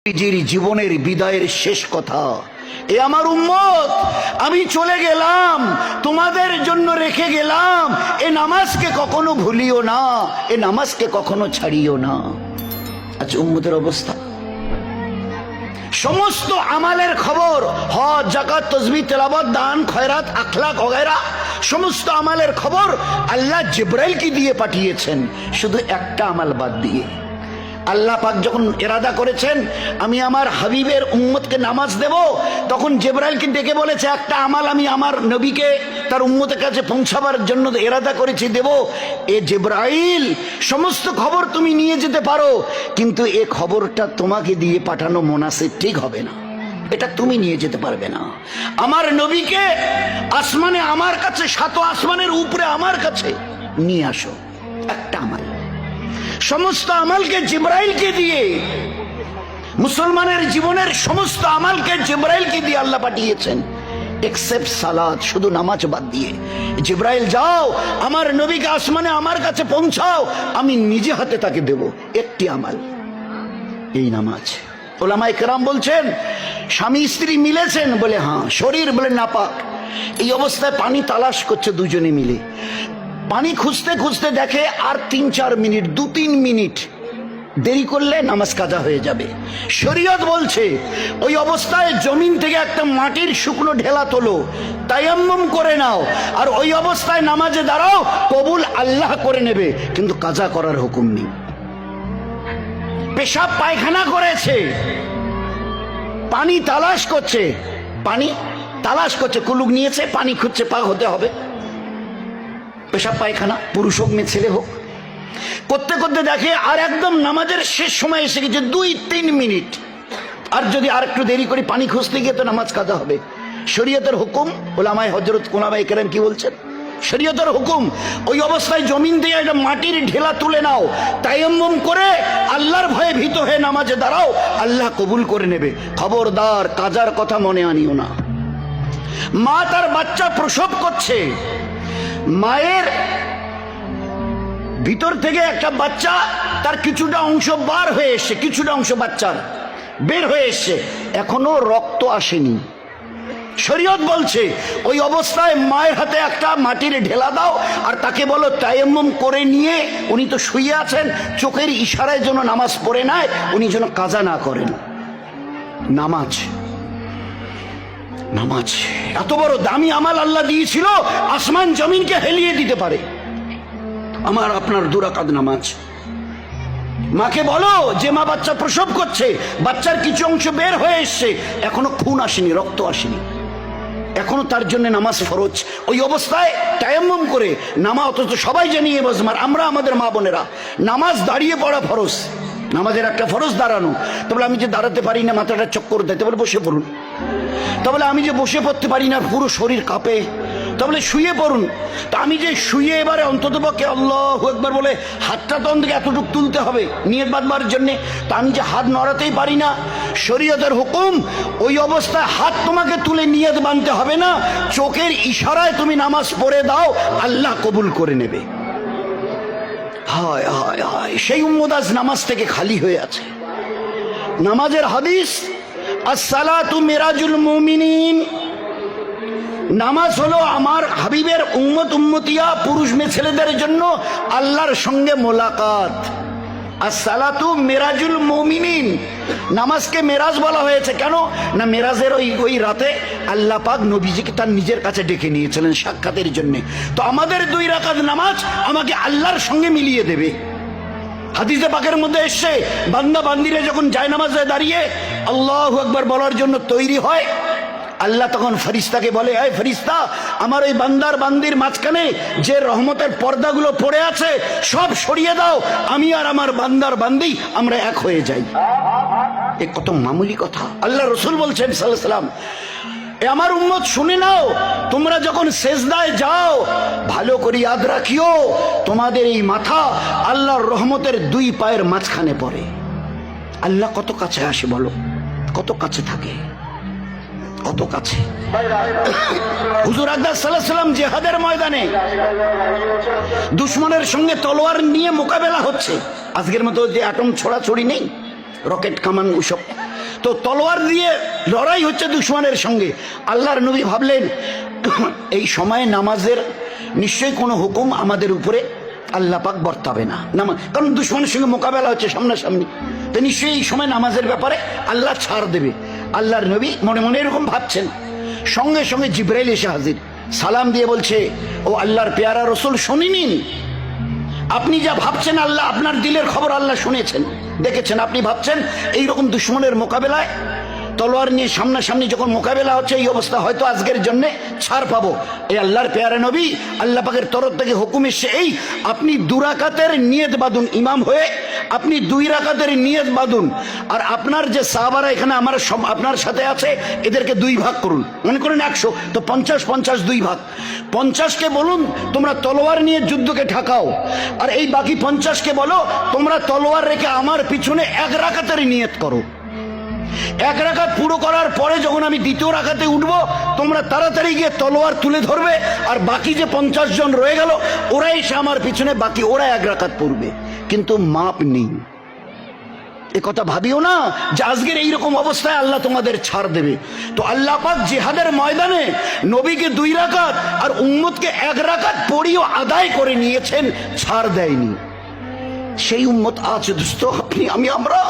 নিজের জীবনের বিদায়ের শেষ কথা, এ আমার উম্মত, আমি চলে গেলাম, তোমাদের জন্য রেখে গেলাম, এ নামাজকে কখনো ভুলিও না, এ নামাজকে কখনো ছাড়িও না। আচ্ছা, উম্মতের অবস্থা, সমস্ত আমালের খবর, হজ, যাকাত, তাসবিহ, তেলাওয়াত, দান, খয়রাত, আখলাক ওগেরা, সমস্ত আমালের খবর আল্লাহ জিবরাইলকে দিয়ে পাঠিয়েছেন, শুধু একটা আমাল বাদ দিয়ে। আল্লাহ পাক যখন ইরাদা করেছেন আমি আমার হাবিবের উম্মতকে নামাজ দেব, তখন জিবরাইলকে ডেকে বলেছে একটা আমাল আমি আমার নবীকে তার উম্মতের কাছে পৌঁছাবার জন্য ইরাদা করেছি দেব। এ জিবরাইল, সমস্ত খবর তুমি নিয়ে যেতে পারো, কিন্তু এ খবরটা তোমাকে দিয়ে পাঠানো মুনাসিব ঠিক হবে না, এটা তুমি নিয়ে যেতে পারবে না। আমার নবীকে আসমানে আমার কাছে, সাত আসমানের উপরে আমার কাছে নিয়ে আসো, একটা আমাল। সমস্ত আমালকে জিবরাইলকে দিয়ে, মুসলমানের জীবনের সমস্ত আমালকে জিবরাইলকে দিয়ে আল্লাহ পাঠিয়েছেন, এক্সেপ্ট সালাত, শুধু নামাজ বাদ দিয়ে। জিবরাইল যাও আমার নবীকে আসমানে আমার কাছে পৌঁছাও, আমি নিজে হাতে তাকে দেব, একটি আমাল, এই নামাজ। ওলামায়ে কেরাম বলছেন স্বামী স্ত্রী মিলেছেন বলে হ্যাঁ, শরীর বলে নাপাক, এই অবস্থায় পানি তালাশ করছে দুজনে মিলে, পানি খুঁজতে খুঁজতে দেখে আর 3-4 মিনিট, 2-3 মিনিট দেরি করলে নামাজ কাজা হয়ে যাবে। শরীয়ত বলছে ওই অবস্থায় জমিন থেকে একটা মাটির শুকনো ঢেলা তোলো, তায়াম্মুম করে নাও, আর ওই অবস্থায় নামাজে দাঁড়াও, কবুল আল্লাহ করে নেবে, কিন্তু কাজা করার হুকুম নেই। পেশাব পায়খানা করেছে, পানি তালাশ করছে, পানি তালাশ করছে, কুলুক নিয়েছে, পানি খুঁজছে, পাক হতে হবে। পেশাব পায়খানা পুরুষ হোক মেয়ে ছেলে হোক, করতে করতে দেখে আর একদম নামাজের শেষ সময় এসে গেছে, 2-3 মিনিট, আর যদি আর একটু দেরি করে পানি খুঁজতে গিয়ে তো নামাজ কাজা হবে। শরীয়তের হুকুম, ওলামায়ে হযরত ওলামায়ে কেরাম কি বলছেন? শরীয়তের হুকুম ওই অবস্থায় জমিন দিয়ে একটা মাটির ঢেলা তুলে নাও, তায়াম্মুম করে আল্লাহর ভয়ে ভীত হয়ে নামাজে দাঁড়াও, আল্লাহ কবুল করে নেবে। খবরদার কাজার কথা মনে আনিও না। মা তার বাচ্চা প্রসব করছে, মায়ের ভিতর থেকে একটা বাচ্চা, তার কিছুটা অংশ বার হয়ে এসছে, কিছুটা অংশ বাচ্চার বের হয়ে এসছে, এখনো রক্ত আসেনি। শরীয়ত বলছে ওই অবস্থায় মায়ের হাতে একটা মাটির ঢেলা দাও, আর তাকে বলো তায়াম্মুম করে নিয়ে, উনি তো শুয়ে আছেন, চোখের ইশারায় যেন নামাজ পড়ে নেয়, উনি যেন কাজা না করেন। নামাজ, নামাজ এত বড় দামি আমাল আল্লাহ দিয়েছিল, আসমান জমিনকে হেলিয়ে দিতে পারে। আমার আপনার 2 রাকাত নামাজ। মাকে বলো যে মা বাচ্চা প্রসব করছে, বাচ্চার কিছু অংশ বের হয়ে এসছে, এখনো খুন আসেনি, রক্ত আসেনি, এখনো তার জন্য নামাজ ফরজ। ওই অবস্থায় তায়াম্মুম করে নামাজ, অথচ সবাই জানিয়ে বজমার আমরা, আমাদের মা বোনেরা, নামাজ দাঁড়িয়ে পড়া ফরজ, নামাজের একটা ফরজ দাঁড়ানো। তবে আমি যে দাঁড়াতে পারি না, মাথাটা চক্কর দেয়, বলে বসে পড়ুন। তাহলে আমি যে বসে পড়তে পারি না, পুরো শরীর কাঁপে, তাহলে শুয়ে পড়ুন। তা আমি যে শুয়ে এবারে অন্তত পক্ষে আল্লাহু আকবার বলে হাতটা তো অন্তত এতটুকু তুলতে হবে নিয়ত বাঁধবার জন্যে, তা আমি যে হাত নড়াতেই পারি না। শরীয়তের হুকুম ওই অবস্থায় হাত তোমাকে তুলে নিয়ত বাঁধতে হবে না, চোখের ইশারায় তুমি নামাজ পড়ে দাও, আল্লাহ কবুল করে নেবে। হায় হায় হায়, সেই উম্মত আজ নামাজ থেকে খালি হয়ে আছে। নামাজের হাদিস, আসসালাতু মিরাজুল মুমিনিন, নামাজ হলো আমার হাবিবের উম্মত উম্মতিয়া পুরুষ মেয়ে ছেলেদের জন্য আল্লাহর সঙ্গে মোলাকাত। আসসালাতু মিরাজুল মুমিনিন, নামাজকে মেরাজ বলা হয়েছে কেন না, মেরাজের ওই রাতে আল্লাহ পাক নবীজিকে তার নিজের কাছে ডেকে নিয়েছিলেন সাক্ষাতের জন্য। তো আমাদের 2 রাকাত নামাজ আমাকে আল্লাহর সঙ্গে মিলিয়ে দেবে। হাদিসে পাকের মধ্যে এসছে, বান্দা বান্দিরা যখন জায়নামাজে দাঁড়িয়ে আল্লাহু আকবার বলার জন্য তৈরি হয়, আল্লাহ তখন ফেরেশতাকে বলে, এই ফেরেশতা, আমার ওই বান্দার বান্দির মাঝখানে যে রহমতের পর্দাগুলো পড়ে আছে সব সরিয়ে দাও, আমি আর আমার বান্দার বান্দি আমরা এক হয়ে যাই। এ কত মামুলি কথা। আল্লাহ রসুল বলছেন সাল্লাল্লাহু আলাইহি ওয়াসাল্লাম, এ আমার উম্মত শুনে নাও, তোমরা যখন সেজদায় যাও ভালো করে ইয়াদ রাখিও, তোমাদের এই মাথা আল্লাহর রহমতের 2 পায়ের মাঝখানে পড়ে। আল্লাহ কত কাছে আসে বলো, কত কাছে থাকে, কত কাছে। হুজুর আকরাম সাল্লাল্লাহু আলাইহি ওয়াসাল্লাম জিহাদের ময়দানে দুশমনের সঙ্গে তলোয়ার নিয়ে মোকাবেলা হচ্ছে, আজকের মতো যে অ্যাটম ছোড়াছড়ি নেই, রকেট কামান ওসব, তো তলোয়ার দিয়ে লড়াই হচ্ছে দুশমনের সঙ্গে। আল্লাহর নবী ভাবলেন এই সময়ে নামাজের নিশ্চয়ই কোনো হুকুম আমাদের উপরে আল্লাহ পাক বর্তাবে না, কারণ দুশমনের সঙ্গে মোকাবেলা হচ্ছে সামনাসামনি, তো নিশ্চয়ই এই সময় নামাজের ব্যাপারে আল্লাহ ছাড় দেবে। আল্লাহর নবী মনে মনে এরকম ভাবছেন, সঙ্গে সঙ্গে জিবরাইল এসে হাজির, সালাম দিয়ে বলছে, ও আল্লাহর পেয়ারা রসুল, শুনে নিন, আপনি যা ভাবছেন আল্লাহ আপনার দিলের খবর আল্লাহ শুনেছেন, দেখেছেন। আপনি ভাবছেন এইরকম দুশমনের মোকাবেলায় তলোয়ার নিয়ে সামনাসামনি যখন মোকাবেলা হচ্ছে এই অবস্থা, হয়তো আজকের জন্য ছাড় পাবো। এই আল্লাহর পেয়ারা নবী, আল্লাহ পাকের তরফ থেকে হুকুম এসে এই আপনি 2 রাকাতের নিয়ত বাঁধুন, ইমাম হয়ে আপনি 2 রাকাতের নিয়ত বাঁধুন, আর আপনার যে সাহাবারা এখানে আমার আপনার সাথে আছে এদেরকে 2 ভাগ করুন, মনে করেন 100, তো 50-50 2 ভাগ। 50কে বলুন তোমরা তলোয়ার নিয়ে যুদ্ধকে ঠেকাও, আর এই বাকি 50কে বলো তোমরা তলোয়ার রেখে আমার পিছনে 1 রাকাতের নিয়ত করো। 1 রাকাত পুরো করার পরে যখন আমি 2য় রাকাতে উঠবো, তোমরা তাড়াতাড়ি গিয়ে তলোয়ার তুলে ধরবে, আর বাকি যে 50 জন রয়ে গেল ওরা এসে আমার পিছনে, বাকি ওরা 1 রাকাত পড়বে, কিন্তু মাপ নেই। এ কথা ভাবিও না যে আজকের এইরকম অবস্থায় আল্লাহ তোমাদের ছাড় দেবে। তো আল্লাহ পাক জিহাদের ময়দানে নবীকে 2 রাকাত আর উম্মতকে 1 রাকাত পড়িও আদায় করে নিয়েছেন, ছাড় দেয়নি। সেই উম্মত আছে দোস্ত, আমরা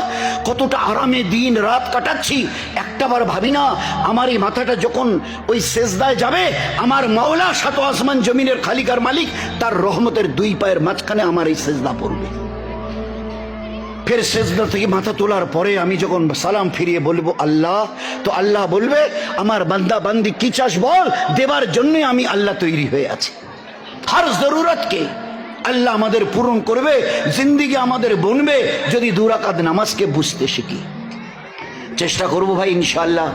কতটা আরামে দিন রাত কাটাচ্ছি, একটাবার ভাবি না আমার এই মাথাটা যখন ওই সেজদায় যাবে, আমার মাওলা 7 আসমান জমিনের খালিকার মালিক, তার রহমতের 2 পায়ের মাঝখানে আমার এই সেজদা পড়বে। ফের সেজদা থেকে মাথা তোলার পরে আমি যখন সালাম ফিরিয়ে বলবো আল্লাহ, তো আল্লাহ বলবে আমার বান্দা বান্দি কি চাস বল, দেবার জন্য আমি আল্লাহ তৈরি হয়ে আছি। হর জরুরতকে আল্লাহ আমাদের পূরণ করবে, জিন্দিগি আমাদের বনবে যদি 2 রাকাত নামাজকে বুঝতে শিখি। চেষ্টা করবো ভাই ইনশাআল্লাহ।